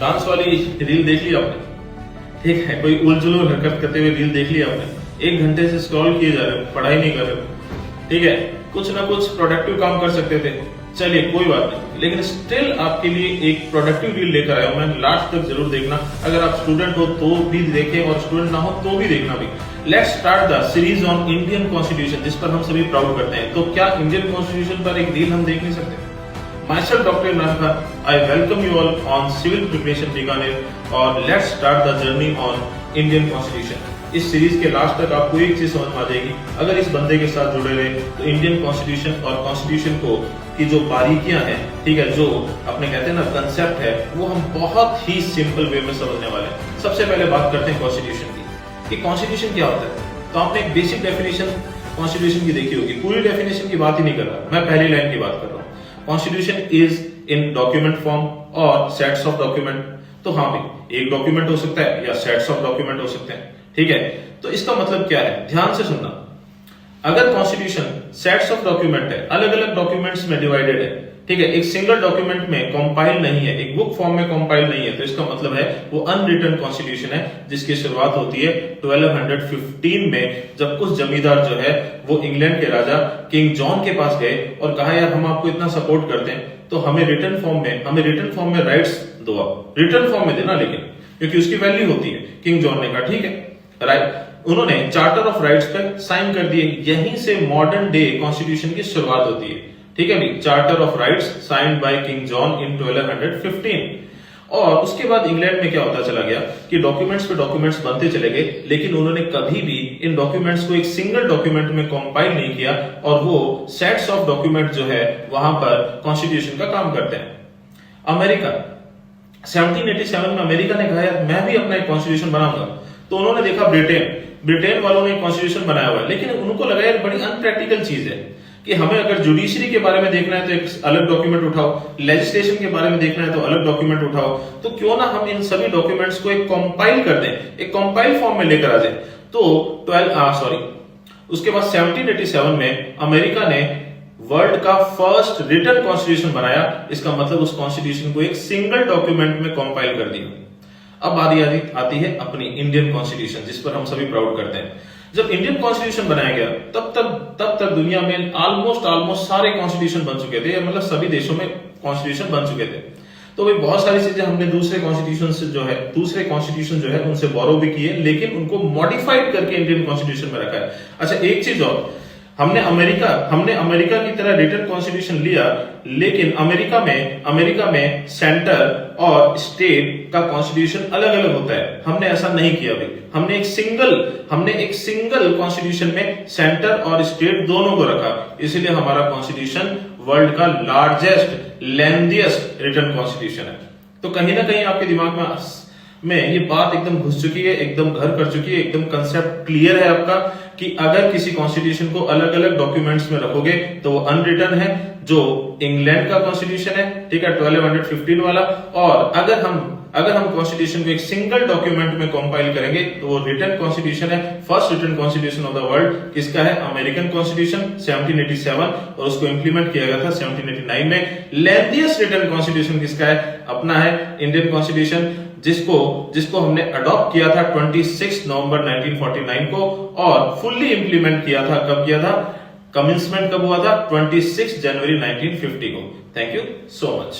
Dance वाली reel देख ली आपने, ठीक है, कोई उलझुल हरकत करते हुए रील देख ली आपने, 1 घंटे से स्क्रॉल किए जा रहे हो, पढ़ाई नहीं कर रहे हो, ठीक है, कुछ ना कुछ प्रोडक्टिव काम कर सकते थे, चलिए कोई बात नहीं, लेकिन स्टिल आपके लिए एक प्रोडक्टिव रील लेकर आया हूं मैं, लास्ट तक जरूर देखना। अगर आप स्टूडेंट हो तो भी देखें और स्टूडेंट ना हो तो भी देखना भी। Let's start the series on Indian constitution, जिस पर हम सभी प्राउड करते हैं। तो क्या इंडियन कॉन्स्टिट्यूशन पर एक रील हम देख नहीं सकते? Myself Dr. Imran Khan, I welcome you all on Civil Preparation Bikaner और let's start the journey on Indian Constitution। इस सीरीज के लास्ट तक आपको एक चीज समझ में आ जाएगी, अगर इस बंदे के साथ जुड़े रहे तो इंडियन कॉन्स्टिट्यूशन और कॉन्स्टिट्यूशन को की जो बारीकियां हैं, ठीक है, जो अपने कहते हैं ना कंसेप्ट है, वो हम बहुत ही सिंपल वे में समझने वाले हैं। सबसे पहले बात करते हैं कॉन्स्टिट्यूशन की कि कॉन्स्टिट्यूशन क्या होता है। तो आपने एक बेसिक डेफिनेशन कॉन्स्टिट्यूशन की देखी होगी, पूरी डेफिनेशन की बात ही नहीं कर रहा, मैं पहली लाइन की बात कर रहा हूँ। Constitution is in document form और sets of document। तो हाँ भाई, एक डॉक्यूमेंट हो सकता है या सेट्स ऑफ डॉक्यूमेंट हो सकते हैं, ठीक है। तो इसका मतलब क्या है, ध्यान से सुनना। अगर कॉन्स्टिट्यूशन सेट्स ऑफ डॉक्यूमेंट है, अलग अलग डॉक्यूमेंट्स में डिवाइडेड है, ठीक है, एक सिंगल डॉक्यूमेंट में कंपाइल नहीं है, एक बुक फॉर्म में कंपाइल नहीं है, तो इसका मतलब है वो अनरिटन कॉन्स्टिट्यूशन है, जिसकी शुरुआत होती है 1215 में, जब कुछ जमींदार जो है वो इंग्लैंड के राजा किंग जॉन के पास गए और कहा यार हम आपको इतना सपोर्ट करते हैं तो हमें रिटर्न फॉर्म में राइट्स दो, आप रिटर्न फॉर्म में देना, लेकिन क्योंकि उसकी वैल्यू होती है। किंग जॉन ने कहा ठीक है, राइट, उन्होंने चार्टर ऑफ राइट्स पर साइन कर दिए। यहीं से मॉडर्न डे कॉन्स्टिट्यूशन की शुरुआत होती है, ठीक है भाई, charter of rights signed by king John in 1215। और उसके बाद इंग्लैंड में क्या होता चला गया कि डॉक्यूमेंट्स पे डॉक्यूमेंट्स बनते चले गए, लेकिन उन्होंने कभी भी इन डॉक्यूमेंट्स को एक सिंगल डॉक्यूमेंट में कंपाइल नहीं किया, और वो सेट्स ऑफ डॉक्यूमेंट जो है वहां पर कॉन्स्टिट्यूशन का काम करते हैं। अमेरिका 1787 में अमेरिका ने कहा यार मैं भी अपना एक कॉन्स्टिट्यूशन बनाऊंगा, तो उन्होंने देखा ब्रिटेन वालों ने कॉन्स्टिट्यूशन बनाया हुआ है, लेकिन उनको लगा यार बड़ी अनप्रैक्टिकल चीज है कि हमें अगर जुडिशरी के बारे में देखना है तो एक अलग डॉक्यूमेंट उठाओ, लेजिस्लेशन के बारे में देखना है तो अलग डॉक्यूमेंट उठाओ, तो क्यों ना हम इन सभी डॉक्यूमेंट्स को एक कंपाइल कर दें, एक कंपाइल फॉर्म में लेकर आ जाए। तो उसके बाद 1787 में अमेरिका ने वर्ल्ड का फर्स्ट रिटन कॉन्स्टिट्यूशन बनाया। इसका मतलब उस कॉन्स्टिट्यूशन को एक सिंगल डॉक्यूमेंट में कंपाइल कर दिया। अब आती है अपनी इंडियन कॉन्स्टिट्यूशन, जिस पर हम सभी प्राउड करते हैं। जब इंडियन कॉन्स्टिट्यूशन बनाया गया तब तक दुनिया में ऑलमोस्ट सारे कॉन्स्टिट्यूशन बन चुके थे, मतलब सभी देशों में कॉन्स्टिट्यूशन बन चुके थे। तो भाई बहुत सारी चीजें हमने दूसरे कॉन्स्टिट्यूशन जो है उनसे बोरो भी किए, लेकिन उनको मॉडिफाइड करके इंडियन कॉन्स्टिट्यूशन में रखा है। अच्छा, एक चीज और, हमने अमेरिका की तरह रिटन कॉन्स्टिट्यूशन लिया, लेकिन अमेरिका में सेंटर और स्टेट का कॉन्स्टिट्यूशन अलग अलग होता है। हमने ऐसा नहीं किया भाई, हमने एक सिंगल कॉन्स्टिट्यूशन में सेंटर और स्टेट दोनों को रखा, इसलिए हमारा कॉन्स्टिट्यूशन वर्ल्ड का लार्जेस्ट लेंथीएस्ट रिटन कॉन्स्टिट्यूशन है। तो कहीं ना कहीं आपके दिमाग में ये बात एकदम घुस चुकी है, एकदम घर कर चुकी है, एकदम कंसेप्ट क्लियर है आपका कि अगर किसी कॉन्स्टिट्यूशन को अलग अलग डॉक्यूमेंट्स में रखोगे तो वो अनरिटन है, जो इंग्लैंड का कॉन्स्टिट्यूशन है, ठीक है, 1215 वाला। और अगर हम कॉन्स्टिट्यूशन को एक सिंगल डॉक्यूमेंट में कंपाइल करेंगे तो वो रिटन कॉन्स्टिट्यूशन है। First written constitution of the world किसका है? अमेरिकन कॉन्स्टिट्यूशन 1787, और उसको इंप्लीमेंट किया गया था 1789 में। लेंथीएस्ट रिटन कॉन्स्टिट्यूशन किसका है? अपना है इंडियन कॉन्स्टिट्यूशन, जिसको हमने अडॉप्ट किया था 26 नवंबर 1949 को, और फुल्ली इंप्लीमेंट किया था, कब किया था? कमिंसमेंट कब हुआ था? 26 जनवरी 1950 को। Thank you so much.